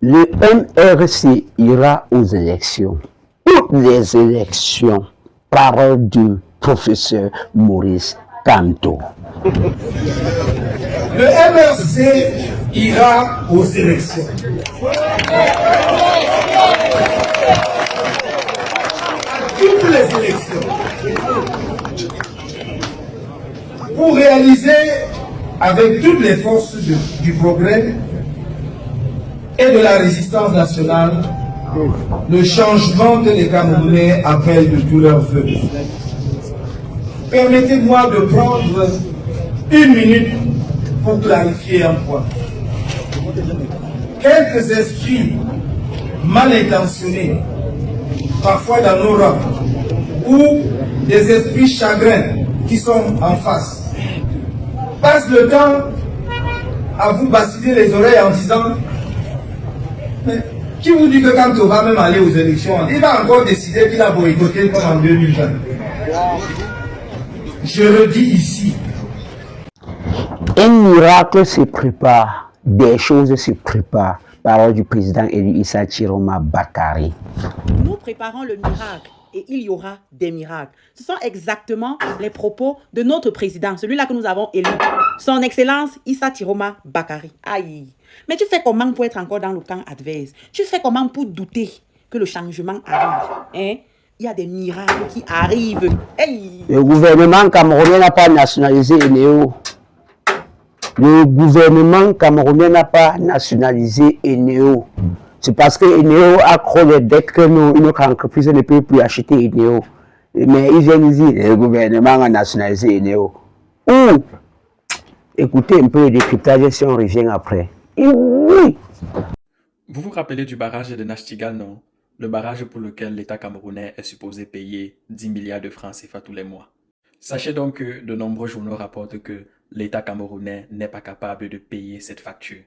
Le MRC ira aux élections. Toutes les élections, parole du professeur Maurice Kamto. Le MRC ira aux élections. À toutes les élections. Pour réaliser avec toutes les forces du progrès et de la résistance nationale le changement que les Camerounais appellent de tous leurs vœux. Permettez-moi de prendre une minute pour clarifier un point. Quelques esprits mal intentionnés, parfois dans nos rangs, ou des esprits chagrins qui sont en face, passent le temps à vous bastiner les oreilles en disant mais qui vous dit que quand on va même aller aux élections, il va encore décider qu'il a boycotté comme en 2020. Je le dis ici. Un miracle se prépare, des choses se préparent. Parole du président élu Issa Chiroma Bakari. Nous préparons le miracle et il y aura des miracles. Ce sont exactement les propos de notre président, celui-là que nous avons élu, son Excellence Issa Chiroma Bakari. Aïe. Mais tu fais comment pour être encore dans le camp adverse? Tu fais comment pour douter que le changement arrive? Hein? Il y a des miracles qui arrivent. Hey! Le gouvernement camerounais n'a pas nationalisé Eneo. Le gouvernement camerounais n'a pas nationalisé Eneo. C'est parce que Eneo a créé les dettes que notre entreprise ne peut plus acheter Eneo. Mais ils viennent dire le gouvernement a nationalisé Eneo. Ou, écoutez un peu le décryptage si on revient après. Et oui. Vous vous rappelez du barrage de Nachtigal, non? Le barrage pour lequel l'État camerounais est supposé payer 10 milliards de francs CFA tous les mois. Sachez donc que de nombreux journaux rapportent que l'État camerounais n'est pas capable de payer cette facture.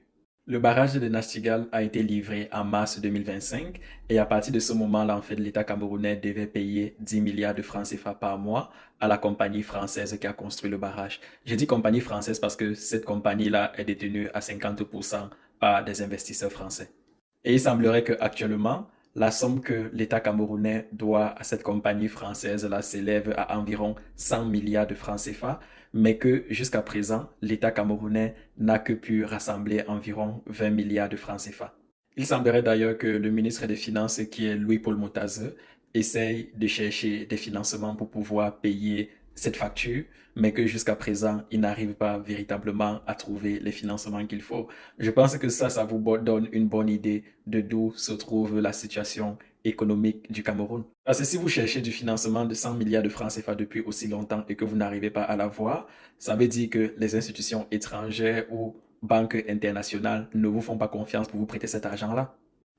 Le barrage de Nachtigal a été livré en mars 2025 et à partir de ce moment-là, en fait, l'État camerounais devait payer 10 milliards de francs CFA par mois à la compagnie française qui a construit le barrage. Je dis compagnie française parce que cette compagnie-là est détenue à 50% par des investisseurs français. Et il semblerait qu'actuellement, la somme que l'État camerounais doit à cette compagnie française-là s'élève à environ 100 milliards de francs CFA, mais que jusqu'à présent, l'État camerounais n'a que pu rassembler environ 20 milliards de francs CFA. Il semblerait d'ailleurs que le ministre des Finances, qui est Louis-Paul Motazeux, essaye de chercher des financements pour pouvoir payer cette facture, mais que jusqu'à présent, il n'arrive pas véritablement à trouver les financements qu'il faut. Je pense que ça vous donne une bonne idée de d'où se trouve la situation économique du Cameroun. Parce que si vous cherchez du financement de 100 milliards de francs CFA depuis aussi longtemps et que vous n'arrivez pas à l'avoir, ça veut dire que les institutions étrangères ou banques internationales ne vous font pas confiance pour vous prêter cet argent-là.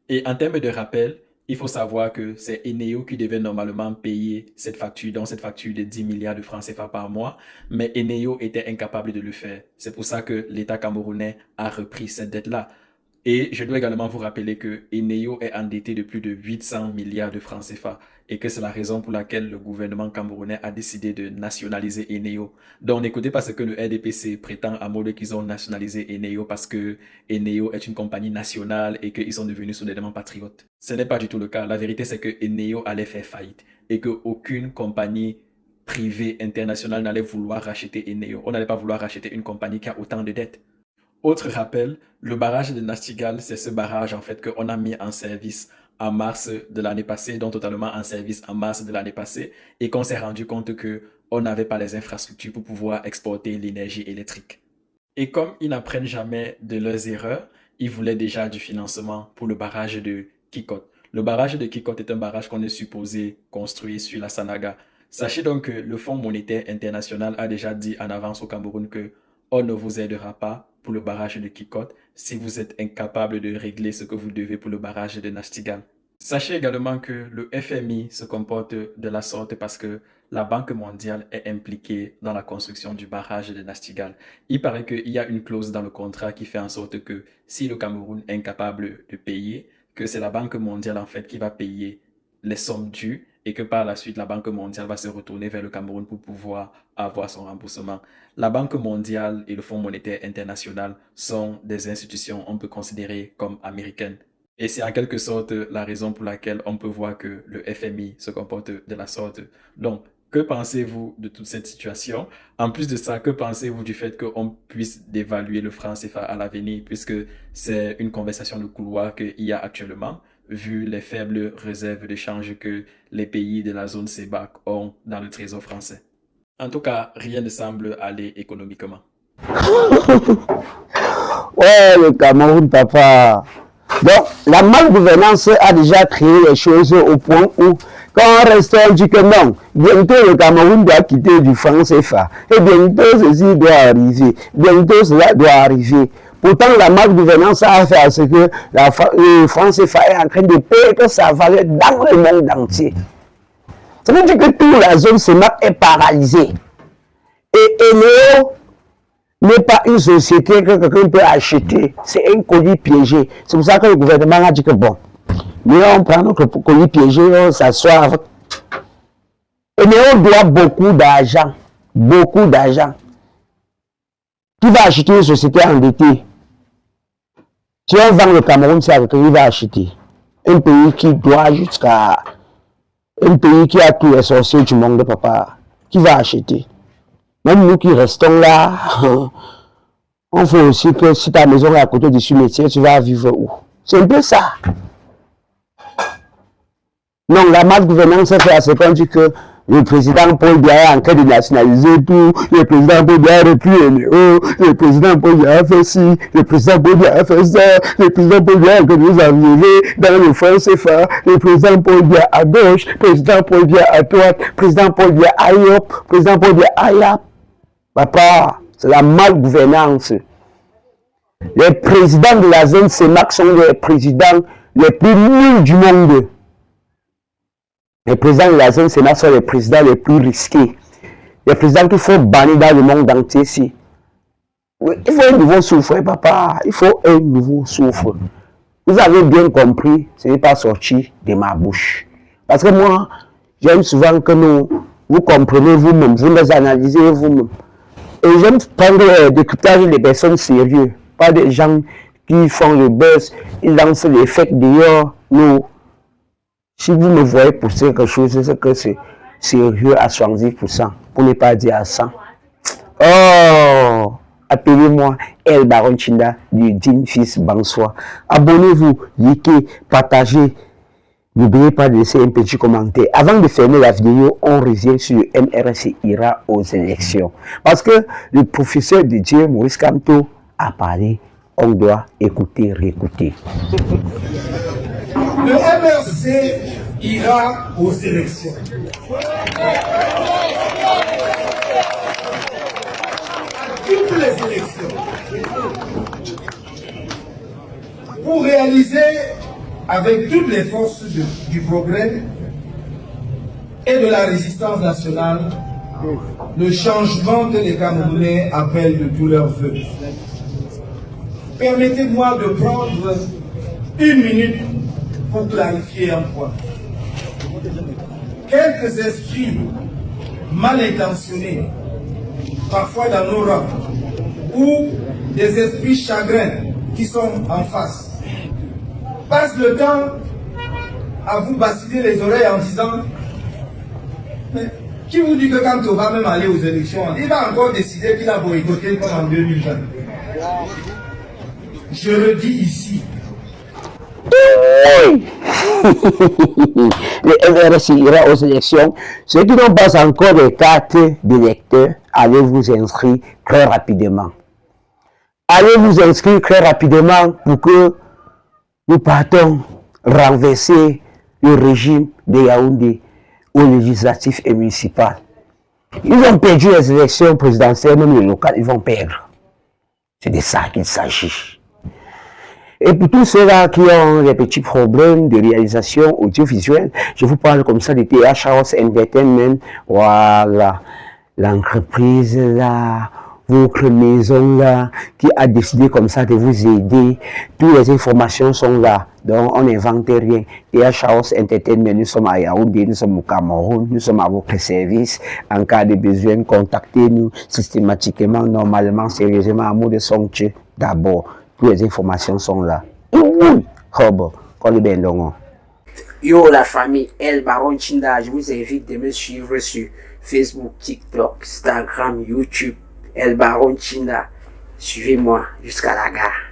Et en termes de rappel, il faut savoir que c'est Eneo qui devait normalement payer cette facture, donc cette facture de 10 milliards de francs CFA par mois, mais Eneo était incapable de le faire. C'est pour ça que l'État camerounais a repris cette dette-là. Et je dois également vous rappeler que Eneo est endetté de plus de 800 milliards de francs CFA et que c'est la raison pour laquelle le gouvernement camerounais a décidé de nationaliser Eneo. Donc n'écoutez pas ce que le RDPC prétend à mode qu'ils ont nationalisé Eneo parce que Eneo est une compagnie nationale et qu'ils sont devenus soudainement patriotes. Ce n'est pas du tout le cas. La vérité c'est que Eneo allait faire faillite et qu'aucune compagnie privée internationale n'allait vouloir racheter Eneo. On n'allait pas vouloir racheter une compagnie qui a autant de dettes. Autre rappel, le barrage de Nachtigal, c'est ce barrage en fait qu'on a mis en service en mars de l'année passée, donc totalement en service en mars de l'année passée, et qu'on s'est rendu compte que on n'avait pas les infrastructures pour pouvoir exporter l'énergie électrique. Et comme ils n'apprennent jamais de leurs erreurs, ils voulaient déjà du financement pour le barrage de Kikot. Le barrage de Kikot est un barrage qu'on est supposé construire sur la Sanaga. Sachez donc que le Fonds monétaire international a déjà dit en avance au Cameroun que on ne vous aidera pas pour le barrage de Kikot si vous êtes incapable de régler ce que vous devez pour le barrage de Nachtigal. Sachez également que le FMI se comporte de la sorte parce que la Banque mondiale est impliquée dans la construction du barrage de Nachtigal. Il paraît qu'il y a une clause dans le contrat qui fait en sorte que si le Cameroun est incapable de payer, que c'est la Banque mondiale en fait qui va payer les sommes dues et que par la suite, la Banque mondiale va se retourner vers le Cameroun pour pouvoir avoir son remboursement. La Banque mondiale et le Fonds monétaire international sont des institutions on peut considérer comme américaines. Et c'est en quelque sorte la raison pour laquelle on peut voir que le FMI se comporte de la sorte. Donc, que pensez-vous de toute cette situation? En plus de ça, que pensez-vous du fait qu'on puisse dévaluer le franc CFA à l'avenir, puisque c'est une conversation de couloir qu'il y a actuellement, vu les faibles réserves d'échange que les pays de la zone CEBAC ont dans le trésor français? En tout cas, rien ne semble aller économiquement. Ouais, le Cameroun, papa. Donc, la malgouvernance a déjà créé les choses au point où, quand on reste, on dit que non, bientôt le Cameroun doit quitter du franc CFA. Et bientôt ceci doit arriver. Bientôt cela doit arriver. Pourtant, la malgouvernance a fait à ce que le franc CFA est en train de perdre sa valeur dans le monde entier. Ça veut dire que toute la zone CEMAC est paralysée. Et Eneo n'est pas une société que quelqu'un peut acheter. C'est un colis piégé. C'est pour ça que le gouvernement a dit que bon, mais on prend notre colis piégé, on s'assoit. Eneo doit beaucoup d'argent. Beaucoup d'argent. Qui va acheter une société endettée? Si on vend le Cameroun, c'est avec qui va acheter. Un pays qui doit jusqu'à... Un pays qui a tous les sorciers du monde, papa. Qui va acheter? Même nous qui restons là, on fait aussi que si ta maison est à côté du cimetière, tu vas vivre où? C'est un peu ça. Non, la malgouvernance fait à ce qu'on dit que le président Paul Biya est en train de nationaliser tout, le président Paul Biya a repris Eneo, le président Paul Biya a fait ci, le président Paul Biya a fait ça, le président Paul Biya a nous arriver dans le franc CFA, le président Paul Biya à gauche, le président Paul Biya à droite, le président Paul Biya à Yop, le président Paul Biya à Yap. Papa, c'est la malgouvernance. Les présidents de la zone CEMAC sont les présidents les plus nuls du monde. Les présidents de la zone CEMAC sont les présidents les plus risqués. Les présidents qu'il faut bannir dans le monde entier ici. Il faut un nouveau souffle, papa. Il faut un nouveau souffle. Vous avez bien compris, ce n'est pas sorti de ma bouche. Parce que moi, j'aime souvent que vous comprenez vous-même, vous les analysez vous-même. Et j'aime prendre le décryptage des personnes sérieuses, pas des gens qui font le buzz, ils lancent les fakes dehors. Non. Si vous me voyez pousser quelque chose, c'est que c'est sérieux à 70%, pour ne pas dire à 100%. Oh, appelez-moi El Baron Chinda du Din Fils Bansoa. Abonnez-vous, likez, partagez. N'oubliez pas de laisser un petit commentaire. Avant de fermer la vidéo, on revient sur le MRC ira aux élections. Parce que le professeur Didier Maurice Kamto a parlé, on doit écouter, réécouter. Le MRC ira aux élections. À toutes les élections. Pour réaliser avec toutes les forces du progrès et de la résistance nationale le changement que les Camerounais appellent de tous leurs voeux. Permettez-moi de prendre une minute pour clarifier un point. Quelques esprits mal intentionnés, parfois dans nos rangs, ou des esprits chagrins qui sont en face, passe le temps à vous bassiner les oreilles en disant mais qui vous dit que quand on va même aller aux élections, il va encore décider qu'il a boycotté comme en 2020. Je le dis ici. Le MRC ira aux élections. Ceux qui n'ont pas encore des cartes d'électeurs, allez vous inscrire très rapidement. Allez vous inscrire très rapidement pour que nous partons renverser le régime de Yaoundé au législatif et municipal. Ils ont perdu les élections présidentielles, même les locales, ils vont perdre. C'est de ça qu'il s'agit. Et pour tous ceux-là qui ont des petits problèmes de réalisation audiovisuelle, je vous parle comme ça de TH House Entertainment. Voilà, l'entreprise là, votre maison là, qui a décidé comme ça de vous aider. Toutes les informations sont là. Donc, on n'invente rien. TH House Entertainment, nous sommes à Yaoundé, nous sommes au Cameroun, nous sommes à votre service. En cas de besoin, contactez-nous systématiquement, normalement, sérieusement, à mot de son d'abord. Toutes les informations sont là. Oui, Yo la famille El Baron Chinda, je vous invite de me suivre sur Facebook, TikTok, Instagram, YouTube, El Baron Chinda. Suivez-moi jusqu'à la gare.